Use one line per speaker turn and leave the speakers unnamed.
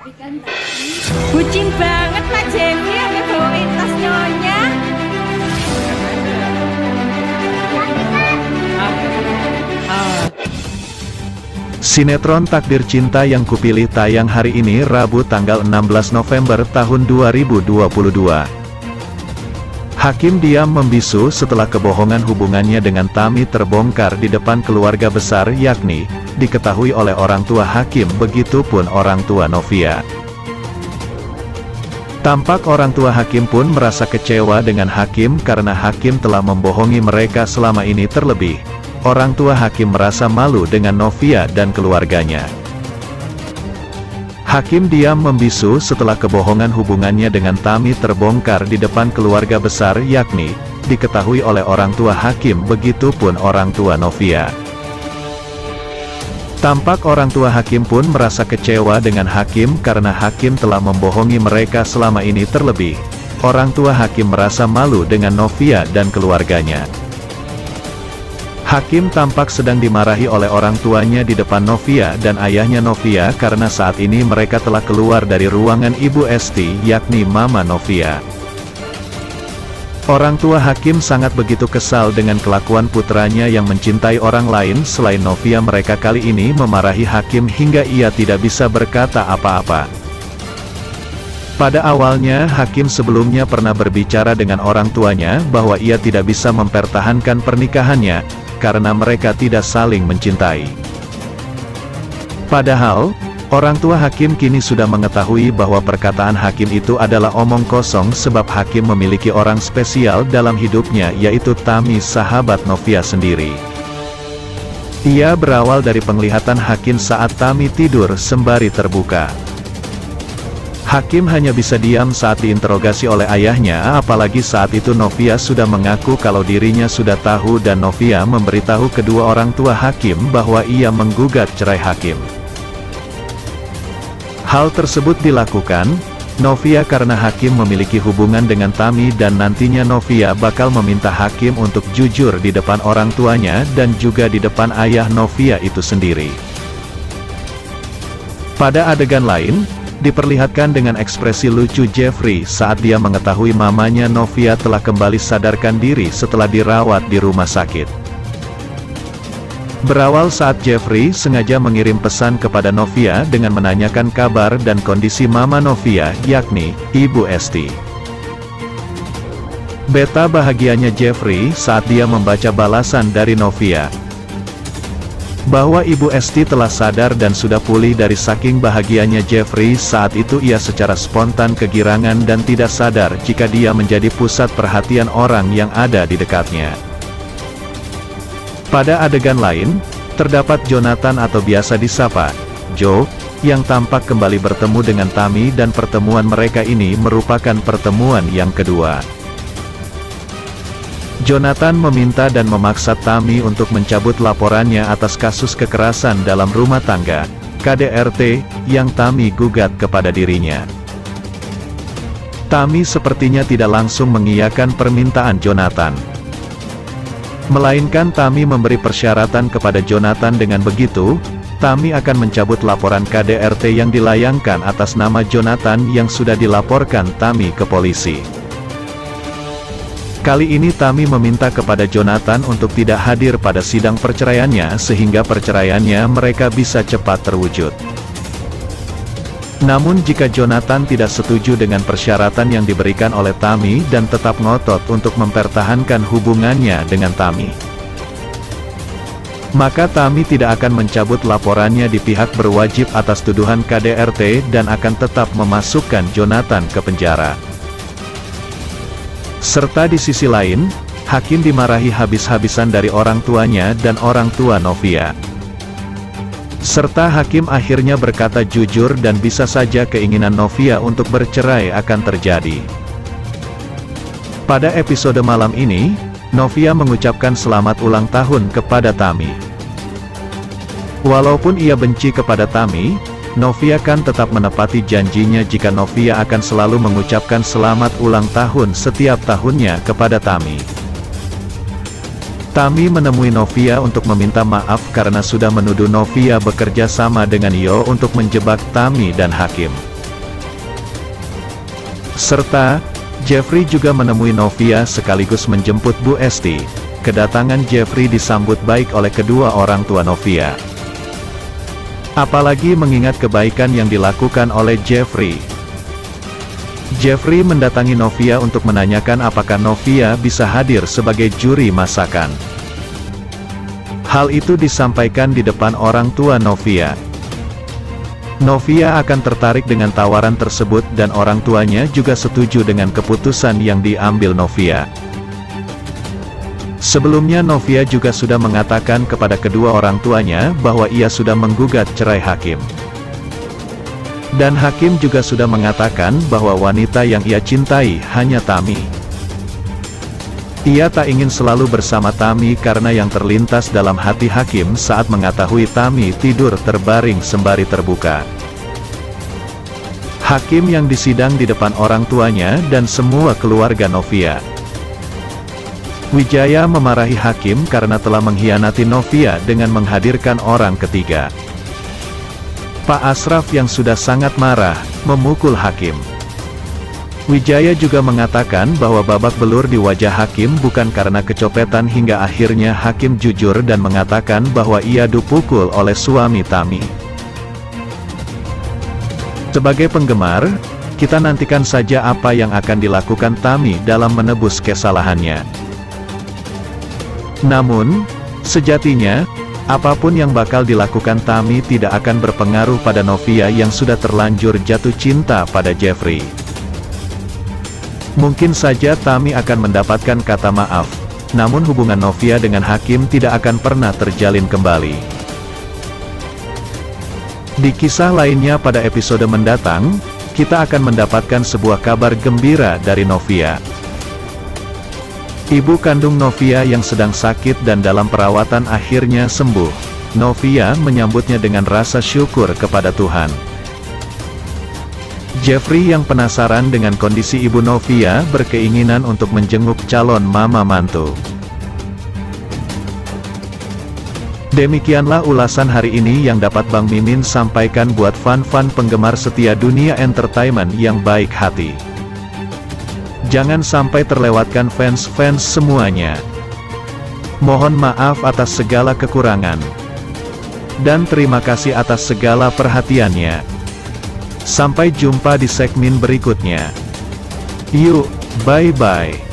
Bucin banget Pak Jeffrey, ada bawain tas nyonya.
Sinetron Takdir Cinta Yang Kupilih tayang hari ini Rabu tanggal 16 November tahun 2022. Hakim diam membisu setelah kebohongan hubungannya dengan Tami terbongkar di depan keluarga besar yakni, diketahui oleh orang tua Hakim begitupun orang tua Novia. Tampak orang tua Hakim pun merasa kecewa dengan Hakim karena Hakim telah membohongi mereka selama ini terlebih. Orang tua Hakim merasa malu dengan Novia dan keluarganya. Hakim diam membisu setelah kebohongan hubungannya dengan Tami terbongkar di depan keluarga besar yakni, diketahui oleh orang tua Hakim begitupun orang tua Novia. Tampak orang tua Hakim pun merasa kecewa dengan Hakim karena Hakim telah membohongi mereka selama ini terlebih. Orang tua Hakim merasa malu dengan Novia dan keluarganya. Hakim tampak sedang dimarahi oleh orang tuanya di depan Novia dan ayahnya Novia karena saat ini mereka telah keluar dari ruangan Ibu Esti yakni Mama Novia. Orang tua Hakim sangat begitu kesal dengan kelakuan putranya yang mencintai orang lain selain Novia. Mereka kali ini memarahi Hakim hingga ia tidak bisa berkata apa-apa. Pada awalnya Hakim sebelumnya pernah berbicara dengan orang tuanya bahwa ia tidak bisa mempertahankan pernikahannya, karena mereka tidak saling mencintai. Padahal, orang tua Hakim kini sudah mengetahui bahwa perkataan Hakim itu adalah omong kosong sebab Hakim memiliki orang spesial dalam hidupnya yaitu Tami sahabat Novia sendiri. Ia berawal dari penglihatan Hakim saat Tami tidur sembari terbuka. Hakim hanya bisa diam saat diinterogasi oleh ayahnya, apalagi saat itu Novia sudah mengaku kalau dirinya sudah tahu dan Novia memberitahu kedua orang tua Hakim bahwa ia menggugat cerai Hakim. Hal tersebut dilakukan, Novia karena Hakim memiliki hubungan dengan Tami dan nantinya Novia bakal meminta Hakim untuk jujur di depan orang tuanya dan juga di depan ayah Novia itu sendiri. Pada adegan lain, diperlihatkan dengan ekspresi lucu Jeffrey saat dia mengetahui mamanya Novia telah kembali sadarkan diri setelah dirawat di rumah sakit. Berawal saat Jeffrey sengaja mengirim pesan kepada Novia dengan menanyakan kabar dan kondisi mama Novia, yakni Ibu Esti. Beta bahagianya Jeffrey saat dia membaca balasan dari Novia, bahwa Ibu Esti telah sadar dan sudah pulih. Dari saking bahagianya Jeffrey saat itu ia secara spontan kegirangan dan tidak sadar jika dia menjadi pusat perhatian orang yang ada di dekatnya. Pada adegan lain, terdapat Jonathan atau biasa disapa Joe, yang tampak kembali bertemu dengan Tami dan pertemuan mereka ini merupakan pertemuan yang kedua. Jonathan meminta dan memaksa Tami untuk mencabut laporannya atas kasus kekerasan dalam rumah tangga, KDRT, yang Tami gugat kepada dirinya. Tami sepertinya tidak langsung mengiyakan permintaan Jonathan. Melainkan Tami memberi persyaratan kepada Jonathan. Dengan begitu, Tami akan mencabut laporan KDRT yang dilayangkan atas nama Jonathan yang sudah dilaporkan Tami ke polisi. Kali ini Tami meminta kepada Jonathan untuk tidak hadir pada sidang perceraiannya sehingga perceraiannya mereka bisa cepat terwujud. Namun jika Jonathan tidak setuju dengan persyaratan yang diberikan oleh Tami dan tetap ngotot untuk mempertahankan hubungannya dengan Tami, maka Tami tidak akan mencabut laporannya di pihak berwajib atas tuduhan KDRT dan akan tetap memasukkan Jonathan ke penjara. Serta di sisi lain, Hakim dimarahi habis-habisan dari orang tuanya dan orang tua Novia. Serta Hakim akhirnya berkata jujur dan bisa saja keinginan Novia untuk bercerai akan terjadi. Pada episode malam ini, Novia mengucapkan selamat ulang tahun kepada Tami. Walaupun ia benci kepada Tami, Novia kan tetap menepati janjinya jika Novia akan selalu mengucapkan selamat ulang tahun setiap tahunnya kepada Tami. Tami menemui Novia untuk meminta maaf karena sudah menuduh Novia bekerja sama dengan Yo untuk menjebak Tami dan Hakim. Serta, Jeffrey juga menemui Novia sekaligus menjemput Bu Esti. Kedatangan Jeffrey disambut baik oleh kedua orang tua Novia. Apalagi mengingat kebaikan yang dilakukan oleh Jeffrey. Jeffrey mendatangi Novia untuk menanyakan apakah Novia bisa hadir sebagai juri masakan. Hal itu disampaikan di depan orang tua Novia. Novia akan tertarik dengan tawaran tersebut dan orang tuanya juga setuju dengan keputusan yang diambil Novia. Sebelumnya Novia juga sudah mengatakan kepada kedua orang tuanya bahwa ia sudah menggugat cerai Hakim. Dan Hakim juga sudah mengatakan bahwa wanita yang ia cintai hanya Tami. Ia tak ingin selalu bersama Tami karena yang terlintas dalam hati Hakim saat mengetahui Tami tidur terbaring sembari terbuka. Hakim yang disidang di depan orang tuanya dan semua keluarga Novia. Wijaya memarahi Hakim karena telah mengkhianati Novia dengan menghadirkan orang ketiga. Pak Asraf yang sudah sangat marah, memukul Hakim. Wijaya juga mengatakan bahwa babak belur di wajah Hakim bukan karena kecopetan hingga akhirnya Hakim jujur dan mengatakan bahwa ia dipukul oleh suami Tami. Sebagai penggemar, kita nantikan saja apa yang akan dilakukan Tami dalam menebus kesalahannya. Namun, sejatinya, apapun yang bakal dilakukan Tami tidak akan berpengaruh pada Novia yang sudah terlanjur jatuh cinta pada Jeffrey. Mungkin saja Tami akan mendapatkan kata maaf, namun hubungan Novia dengan Hakim tidak akan pernah terjalin kembali. Di kisah lainnya pada episode mendatang, kita akan mendapatkan sebuah kabar gembira dari Novia. Ibu kandung Novia yang sedang sakit dan dalam perawatan akhirnya sembuh. Novia menyambutnya dengan rasa syukur kepada Tuhan. Jeffrey yang penasaran dengan kondisi ibu Novia berkeinginan untuk menjenguk calon mama mantu. Demikianlah ulasan hari ini yang dapat Bang Mimin sampaikan buat fan-fan penggemar setia dunia entertainment yang baik hati. Jangan sampai terlewatkan fans-fans semuanya. Mohon maaf atas segala kekurangan. Dan terima kasih atas segala perhatiannya. Sampai jumpa di segmen berikutnya. Yuk, bye-bye.